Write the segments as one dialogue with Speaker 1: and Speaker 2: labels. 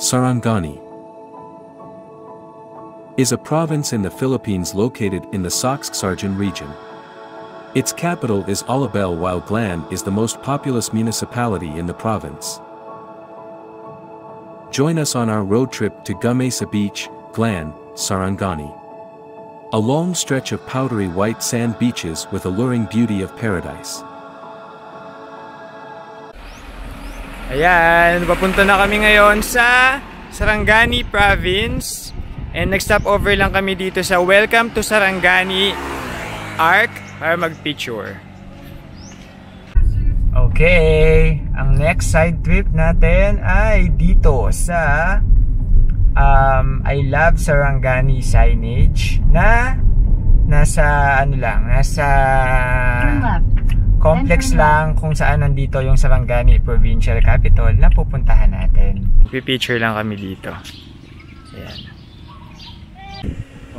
Speaker 1: Sarangani is a province in the Philippines located in the Soxargen region. Its capital is Alabel, while Glan is the most populous municipality in the province. Join us on our road trip to Gamesa Beach, Glan, Sarangani. A long stretch of powdery white sand beaches with alluring beauty of paradise.
Speaker 2: Ayan, papunta na kami ngayon sa Sarangani Province. And nag-stop over lang kami dito sa Welcome to Sarangani Arc para mag-picture. Okay, ang next side trip natin ay dito sa I Love Sarangani signage na nasa complex lang kung saan nandito yung Sarangani Provincial Capital na pupuntahan natin. Pipicture lang kami dito. Ayan.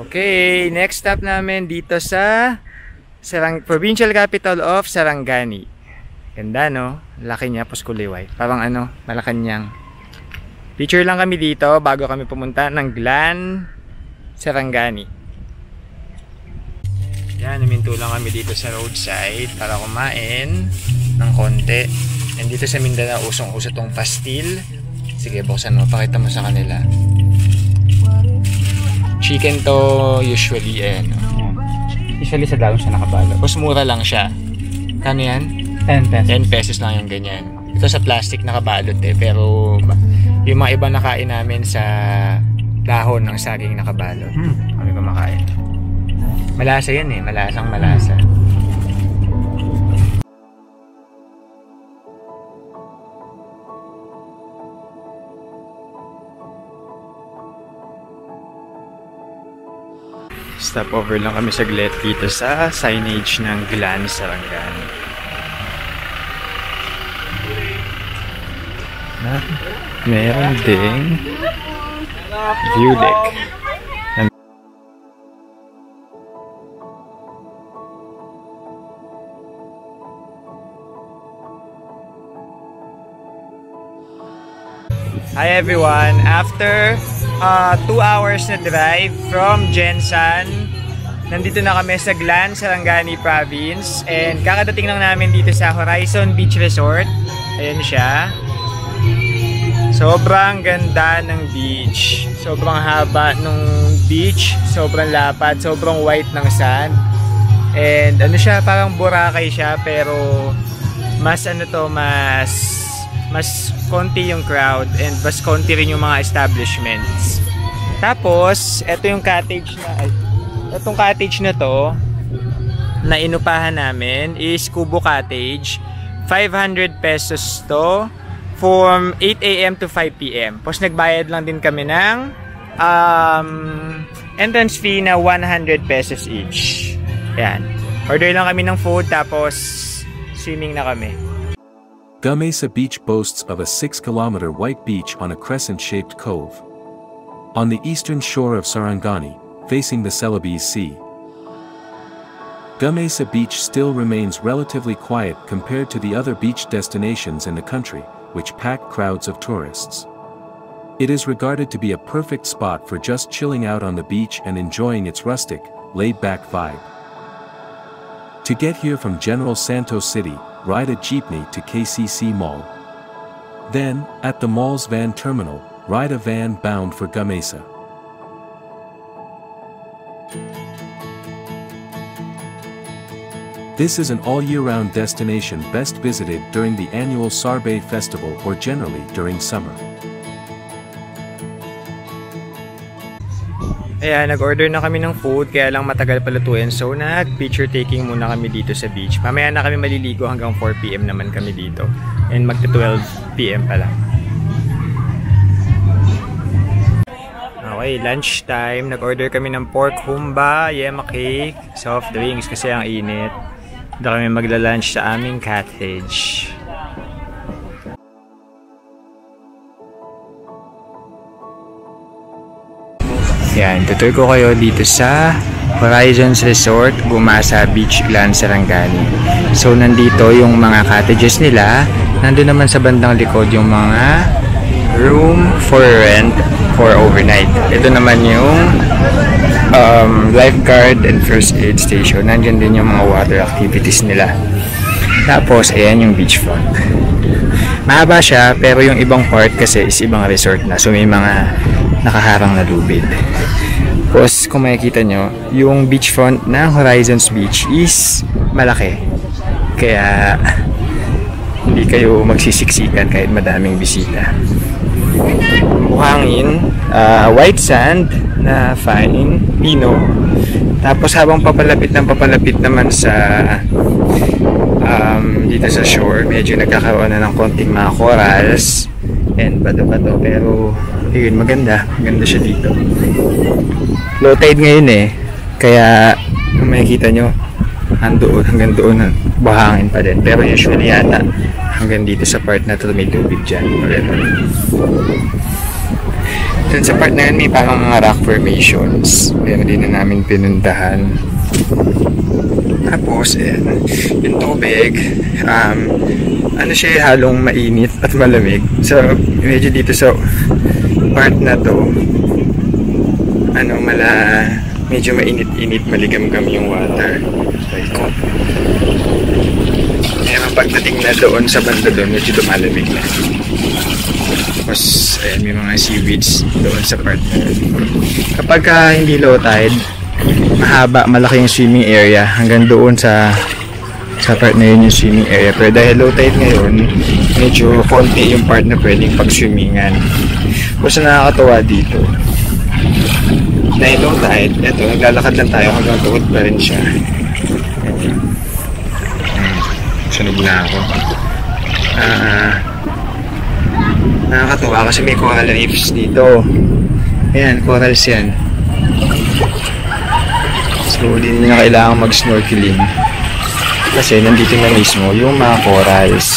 Speaker 2: Okay, next stop namin dito sa Provincial Capital of Sarangani. Ganda, no? Laki niya, Puskuliway. Parang Malacanang. Picture lang kami dito bago kami pumunta ng Glan, Sarangani. Yan, naminto lang kami dito sa roadside para kumain ng konti. And dito sa Mindanao, usong-uso tong pastil. Sige, buksan mo, pakita mo sa kanila. Chicken to usually, usually sa daon siya nakabalo. Mas mura lang siya. Kano yan? 10 pesos. 10 pesos lang yung ganyan. Ito sa plastic nakabalot pero yung mga iba nakain namin sa dahon ng saging nakabalot. Kami kumakain. Malasa yan malasang malasa. Stop over lang kami saglit dito sa signage ng Glan, Sarangani. Meron ding view deck. Hi everyone! After 2 hours na drive from Jensan, nandito na kami sa Glan, Sarangani Province. And kakadating lang namin dito sa Horizon Beach Resort. Ayan siya. Sobrang ganda ng beach. Sobrang haba ng beach. Sobrang lapad. Sobrang white ng sand. And siya, parang Boracay siya. Pero mas mas konti yung crowd and mas konti rin yung mga establishments. Tapos, itong cottage na to na inupahan namin is Kubo Cottage. 500 pesos to from 8 AM to 5 PM. Tapos nagbayad lang din kami ng entrance fee na 100 pesos each. Ayan. Order lang kami ng food tapos swimming na kami.
Speaker 1: Gamesa Beach boasts of a 6-kilometer white beach on a crescent-shaped cove. On the eastern shore of Sarangani, facing the Celebes Sea. Gamesa Beach still remains relatively quiet compared to the other beach destinations in the country, which pack crowds of tourists. It is regarded to be a perfect spot for just chilling out on the beach and enjoying its rustic, laid-back vibe. To get here from General Santos City, ride a jeepney to KCC Mall. Then, at the mall's van terminal, ride a van bound for Gamesa. This is an all-year-round destination best visited during the annual Sarbay Festival or generally during summer.
Speaker 2: Ayan, nag-order na kami ng food kaya lang matagal palutuin. So nag-picture taking muna kami dito sa beach. Mamaya na kami maliligo hanggang 4 PM naman kami dito. And magta 12 PM pa lang. Okay, lunch time. Nag-order kami ng pork humba, yema cake, soft drinks kasi ang init. Dito kami magla-lunch sa aming cottage. Yan, tutur ko kayo dito sa Horizons Resort, Gumasa Beach, Glan, Sarangani. So, nandito yung mga cottages nila. Nandun naman sa bandang likod yung mga room for rent for overnight. Ito naman yung lifeguard and first aid station. Nandyan din yung mga water activities nila. Tapos, ayan yung beachfront. Mahaba siya, pero yung ibang part kasi is ibang resort na. So, may mga nakaharang na lubid. Tapos, kung makikita nyo, yung beachfront ng Horizons Beach is malaki. Kaya, hindi kayo magsisiksikan kahit madaming bisita. Buhangin, white sand na fine, pino. Tapos habang papalapit naman sa dito sa shore, medyo nagkakaroon na ng konting mga corals and bato-bato, pero yun, maganda siya dito. Low tide ngayon kaya kung makikita nyo, hanggang doon buhangin pa din, pero usually yata hanggang dito sa part na to may tubig dyan. Dun sa part na yun may parang mga rock formations, kaya hindi na namin pinuntahan. Tapos yung tubig, ano siya, halong mainit at malamig. So medyo dito sa part na to, medyo mainit-init, maligam-gam yung water. Kaya pagdating na doon sa banda doon, medyo lumalamig na. Tapos ayan, may mga seaweeds doon sa part na yun. Kapag hindi low tide, mahaba, malaki yung swimming area hanggang doon sa part na yun yung swimming area. Pero dahil low tide ngayon, medyo konti yung part na pwedeng pag-swimmingan. Tapos nakakatawa dito, dahil low tide, eto, naglalakad lang tayo hanggang tuhod pa rin siya. Sunog na ako. Nakakatawa kasi may coral reefs dito. Ayan, corals yan. So, hindi na kailangan mag-snorkeling. Kasi nandito na mismo yung mga corals.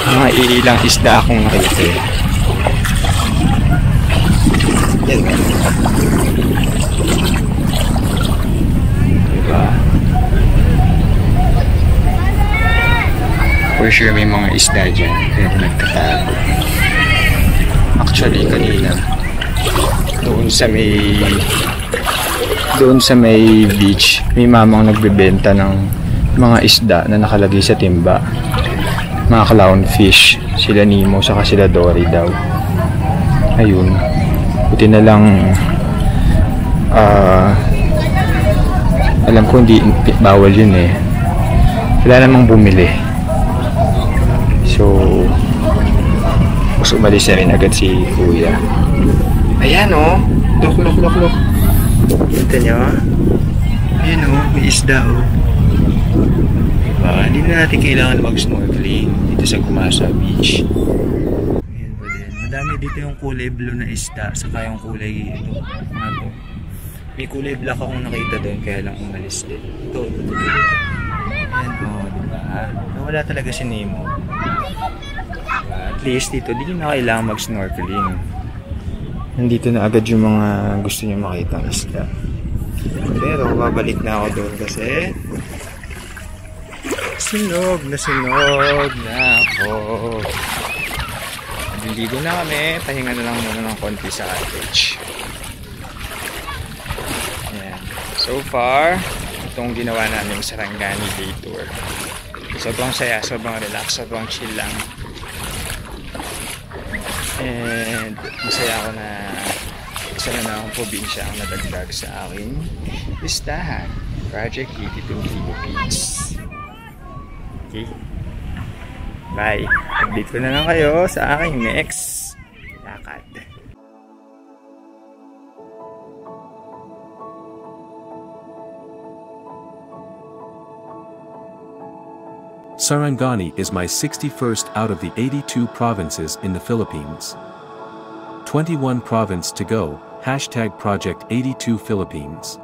Speaker 2: Mga ilang isda akong nakita. Yan. Diba? For sure may mga isda dyan. Pero nagtatago. Actually, kanina doon sa may beach, may mamang nagbebenta ng mga isda na nakalagay sa timba. Mga clownfish, sila Nemo, saka sila Dory daw. Ayun. Buti na lang alam ko hindi bawal yun wala namang bumili. So mas umalis na rin agad si kuya. Ayan look. Kita nyo? Ayan may isda diba? Hindi na natin kailangan mag-snorkeling dito sa Gumasa Beach. Ayan pa din. Madami dito yung kulay blue na isda, saka yung kulay may kulay black akong nakita doon, kaya lang umalis din. Ito. Ayan diba? Wala talaga si Nemo. Diba? At least dito, di na kailangan mag-snorkeling. Nandito na agad yung mga gusto nyo makita ng isda. Pero babalik na ako doon kasi sunog na ako. Nandito na kami. Pahinga na lang muna ng konti sa cottage. Ayan. So far, itong ginawa namin sa Sarangani Day Tour. Sobrang saya, sobrang relax, sobrang chill lang. And masaya ako na isa na akong probinsya ang nadagdag sa aking listahan. Project 82 Philippines. Okay. Bye. Update ko na lang kayo sa aking next lakad.
Speaker 1: Sarangani is my 61st out of the 82 provinces in the Philippines. 21 province to go, #Project 82 Philippines.